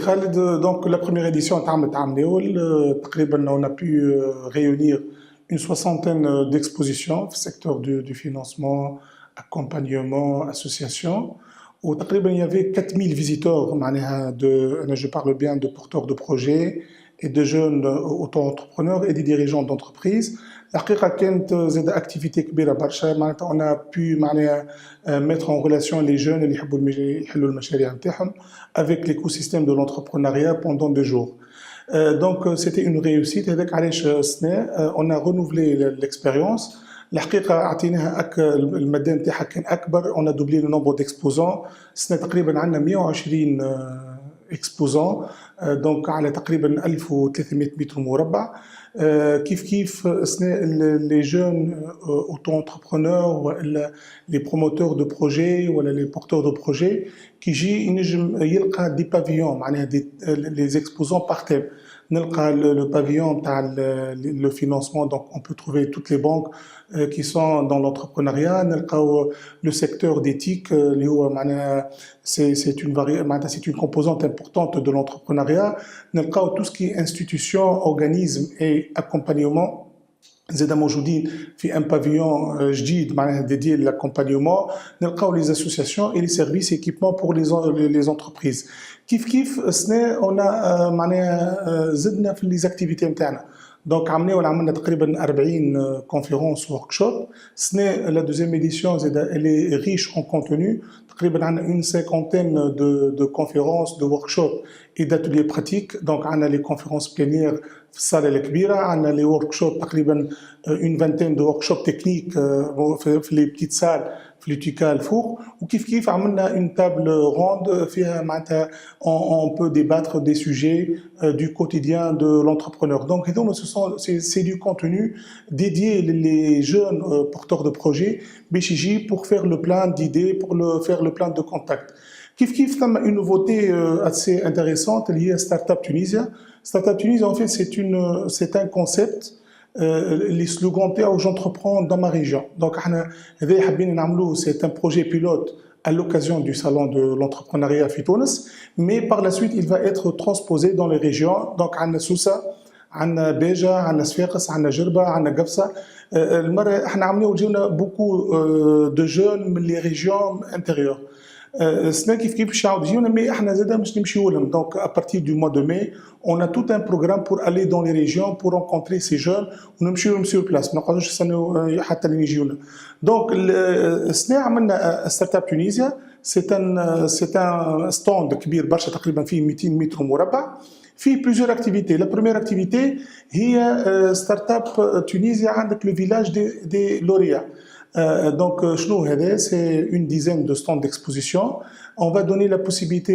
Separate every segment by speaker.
Speaker 1: Khalid, donc la première édition on a pu réunir une soixantaine d'expositions au secteur du financement, accompagnement, association. Il y avait 4000 visiteurs, je parle bien de porteurs de projets et de jeunes auto-entrepreneurs et des dirigeants d'entreprises. الحقيقة كانت زاد activité كبيرة برشا معناتها on a pu mettre en relation les jeunes اللي يحبوا يحلوا المشاريع نتاعهم avec l'écosystème de l'entrepreneuriat pendant 2 jours. Donc c'était une réussite هذاك علاش السنة on a renouvelé l'expérience. الحقيقة عطيناها المدى نتاعها كان أكبر on a doublé le nombre d'exposants. السنة تقريبا عندنا 120 exposants donc على تقريبا 1300 متر مربع. كيف les jeunes auto-entrepreneurs ولا les promoteurs de projets ولا les porteurs de projets qui يجي ينجم يلقى des pavillons معناها les exposants par thème. نلقى le pavillon تاع le financement, donc on peut trouver toutes les banques qui sont dans l'entrepreneuriat. نلقى le secteur d'éthique اللي هو معناها c'est une composante importante de l'entrepreneuriat. نلقى tout ce qui est institution, organisme et accompagnement. زاد موجودين في un pavillon جديد معناها dédié à l'accompagnement. نلقاو les associations et les services équipements pour les entreprises. كيف السنة on a معناها زدنا في les activités نتاعنا. Donc عملنا تقريبا 40 conférences workshops. السنة la deuxième édition elle est riche en contenu. تقريبا عندنا une cinquantaine de conférences, de workshops et d'ateliers pratiques. Donc عندنا les conférences plénières في الصالة الكبيرة, عندنا les workshops تقريبا une vingtaine de workshops techniques في les petites salles في لوتيكا الفوق. وكيف عملنا une table ronde فيها معناتها on peut débattre des sujets du quotidien de l'entrepreneur. Donc c'est du contenu dédié les jeunes porteurs de projets باش يجي pour faire le plein d'idées, pour faire le plein de contacts. كيف ثم une nouveauté assez intéressante اللي هي Startup Tunisia. Startup Tunisia en fait c'est un concept. Les slogans تاعو j'entreprends dans ma région. Donc احنا هذا حابين نعملوه, c'est un projet pilote à l'occasion du salon de l'entrepreneuriat في تونس, mais par la suite il va être transposé dans les régions. Donc عندنا سوسة, عندنا بيجا, عندنا صفاقس, عندنا جربة, عندنا قفصة. المرة احنا عملنا جيونا beaucoup de jeunes من les régions intérieures. السنة كيف باش يعاود يجيونا, مي احنا زادا باش نمشيو لهم. Donc à partir du mois de mai on a tout un programme pour aller dans les régions pour rencontrer ces jeunes ونمشيو sur place. ما نقعدوش نستناو حتى لين يجيونا. Donc السنة عملنا ستارت اب تونيزيا. c'est un stand كبير برشا تقريبا فيه 200 متر مربع. في plusieurs activités. La première activité هي ستارت اب تونيزيا عندك le village des lauréats. Donc, c'est une dizaine de stands d'exposition. On va donner la possibilité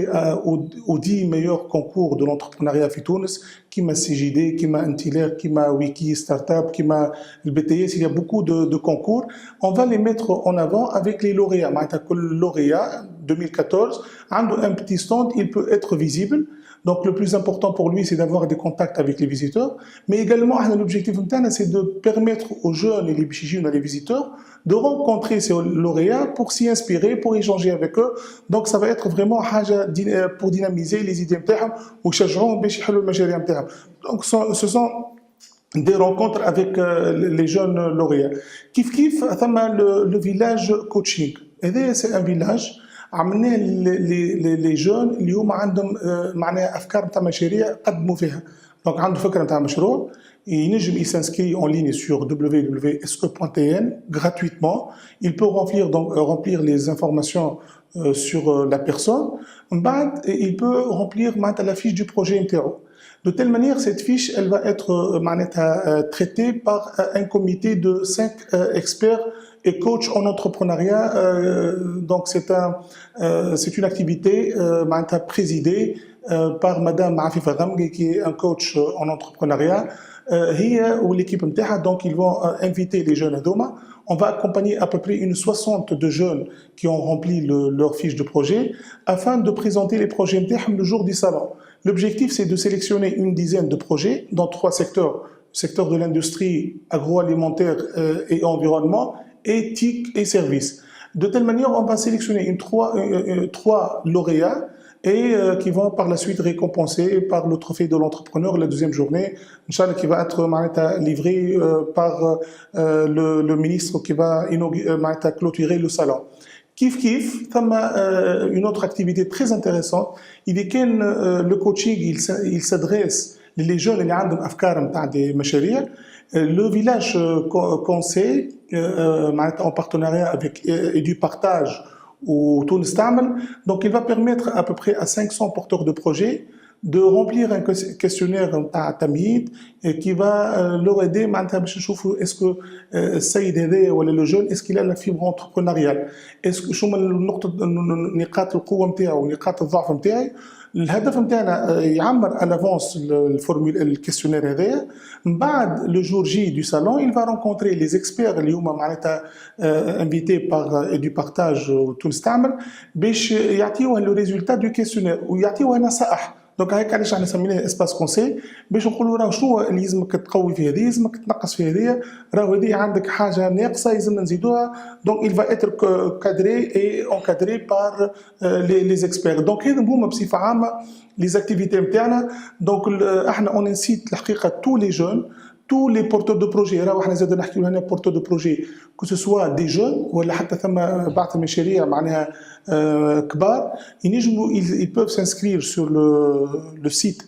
Speaker 1: aux 10 meilleurs concours de l'entrepreneuriat à Tunis, qui m'a CJD, qui m'a Intiler, qui m'a Wiki Startup, qui m'a le BTS. Il y a beaucoup de concours. On va les mettre en avant avec les lauréats. Le lauréat 2014, un petit stand, il peut être visible. Donc le plus important pour lui, c'est d'avoir des contacts avec les visiteurs. Mais également, l'objectif, c'est de permettre aux jeunes et les visiteurs de rencontrer ces lauréats pour s'y inspirer, pour échanger avec eux. Donc ça va être vraiment pour dynamiser les idées ou donc ce sont des rencontres avec les jeunes lauréats. Kif le village coaching. Et c'est un village عملنا les jeunes اللي هما عندهم معناها افكار نتاع مشاريع قدموا فيها. دونك عنده فكره نتاع مشروع ينجم يسانسكري en ligne sur www.se.tn gratuitement. Il peut remplir les informations sur la personne. من بعد il peut remplir معناتها la fiche du projet نتاعو. De telle manière, cette fiche, elle va être traitée par un comité de 5 experts et coachs en entrepreneuriat. Donc, c'est une activité présidée par Madame Afifa Ramghi, qui est un coach en entrepreneuriat. هي l'équipe نتاعها, donc ils vont inviter les jeunes à Doma. on va accompagner à peu près une 60 de jeunes qui ont rempli leur fiche de projet afin de présenter les projets le jour du salon. L'objectif, c'est de sélectionner une dizaine de projets dans 3 secteurs. Secteur de l'industrie, agroalimentaire et environnement, et TIC et services. De telle manière, on va sélectionner trois lauréats et qui vont par la suite récompensés par le trophée de l'entrepreneur la deuxième journée, Inch'Allah, qui va être livré par le ministre qui va clôturer le salon. Kif kif, une autre activité très intéressante, il est que le coaching il s'adresse les jeunes اللي عندهم أفكار نتاع des مشاريع. Le village conseil en partenariat avec EduPartage ou Tunis Ta'amel, donc il va permettre à peu près à 500 porteurs de projets de remplir un questionnaire tamid qui va leur aider est-ce que السيد هذا ولا le jeune est-ce qu'il a la fibre entrepreneuriale, est-ce que شو نقاط القوه نتاعو ونقاط الضعف نتاعي. الهدف نتاعنا يعمر à l'avance le questionnaire هذايا. من بعد le jour J du salon il va rencontrer les experts اللي هما معناتها invités par EduPartage وتونس تعمل باش يعطيوه le résultat du questionnaire ويعطيوه نصائح. دونك هيك علاش احنا سميناه اسباس كونسي باش نقولوا راه شنو اللي لازمك تقوي في هذه، لازمك تنقص في هذه، راه هذه عندك حاجه ناقصه لازمنا نزيدوها. دونك il va être cadré et encadré par les experts. دونك هذا هما بصفه عامه les activités نتاعنا. دونك احنا اون انسيت الحقيقه tous les jeunes tous les porteurs de projets. راهو احنا زاد نحكيو هنا porteurs de projets que ce soit des jeunes ولا حتى ثم بعض المشاريع معناها كبار ينجموا ils peuvent s'inscrire sur le site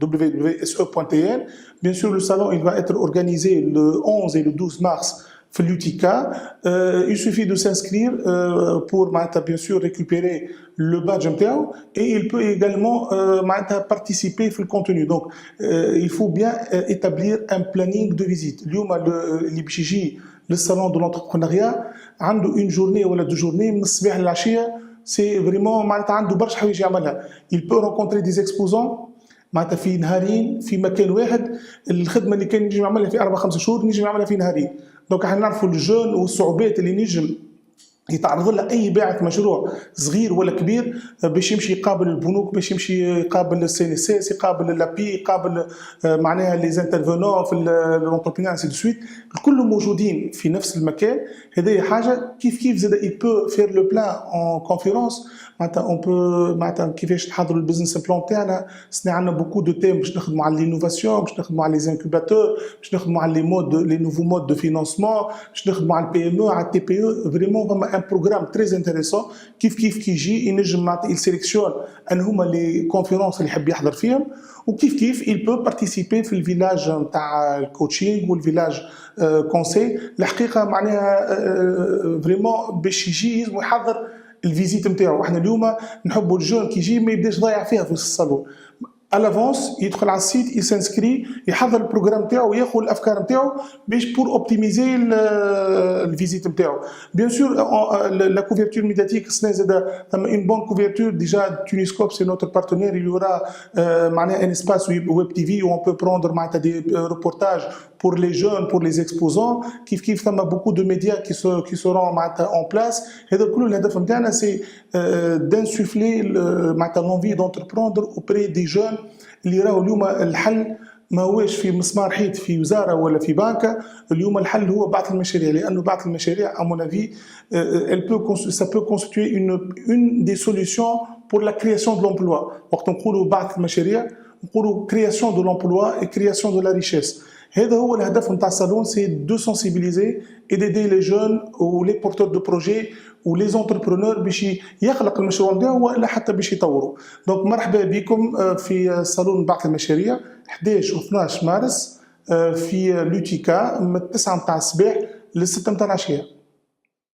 Speaker 1: www.se.tn. Bien sûr, le salon il va être organisé le 11 et le 12 mars في l'UTICA. Il suffit de s'inscrire pour bien sûr récupérer le badge نتاعو et il peut également participer في le contenu. Donc il faut bien établir un planning de visite. اليوم اللي باش يجي للصالون de l'entrepreneuriat عنده une journée ولا 2 journées من الصباح للعشيه. سي فريمون معناتها عنده برشا حوايج يعملها. il peut rencontrer des exposants معناتها في نهارين في مكان واحد. الخدمه اللي كان ينجم يعملها في 4-5 شهور نجم يعملها في نهارين. دونك احنا نعرفوا الجون والصعوبات اللي نجم يتعرض لها اي باعث مشروع صغير ولا كبير باش يمشي يقابل البنوك، باش يمشي يقابل السي اس اس، يقابل لابي، يقابل معناها لي زانترفونون في لونتربرونيا سي دو سويت، كلهم موجودين في نفس المكان. هذه حاجه كيف زاد اي بو فير لو بلان اون كونفيرونس. معناتها اون بو معناتها كيفاش نحضروا البزنس بلان تاعنا. سنا عندنا بوكو دو تيم باش نخدموا على لينوفاسيون، باش نخدموا على لي انكوباتور، باش نخدموا على لي نوفو مود دو فينانسمون، باش نخدموا على البي ام او، على التي بي او. فريمون فما ان بروغرام تري انتريسون. كيف كي يجي ينجم معناتها يسيليكسيون ان هما لي كونفيرونس اللي يحب يحضر فيهم، وكيف il peut participer في الفيلاج نتاع الكوتشينغ والفيلاج كونسي. الحقيقه معناها فريمون باش يجي لازم يحضر الفيزيت نتاعو. احنا اليوم نحبوا الجون كي يجي ما يبداش ضايع فيها في الصالون. à l'avance يدخل على السيت il s'inscrit يحضر البروغرام نتاعو ياخذ الافكار نتاعو باش pour optimiser الفيزيت نتاعو. bien sûr la couverture médiatique سنا زاد ثم une bonne couverture déjà. Tuniscope c'est notre partenaire. il y aura معناها un espace web TV où on peut prendre معناتها des reportages pour les jeunes, pour les exposants. كيف ثم beaucoup de médias qui seront معناتها en place. هذا كله الهدف نتاعنا c'est d'insuffler معناتها l'envie d'entreprendre auprès des jeunes اللي راهو اليوم الحل ما هوش في مسمار حيط في وزاره ولا في بنكه. اليوم الحل هو بعض المشاريع، لانه بعض المشاريع à mon avis ça peut constituer une des solutions pour la création de l'emploi. وقت نقولوا بعض المشاريع نقولوا création de l'emploi et création de la richesse. هذا هو الهدف نتاع الصالون، سي دو سنسيبيليزي et d'aider les jeunes ou les porteurs de projets ou les entrepreneurs باش يخلق المشروع نتاعو ولا حتى باش يطوروا. دونك مرحبا بكم في صالون بعض المشاريع 11 و 12 مارس في لوتيكا من 9 نتاع الصباح ل 6 نتاع العشيه.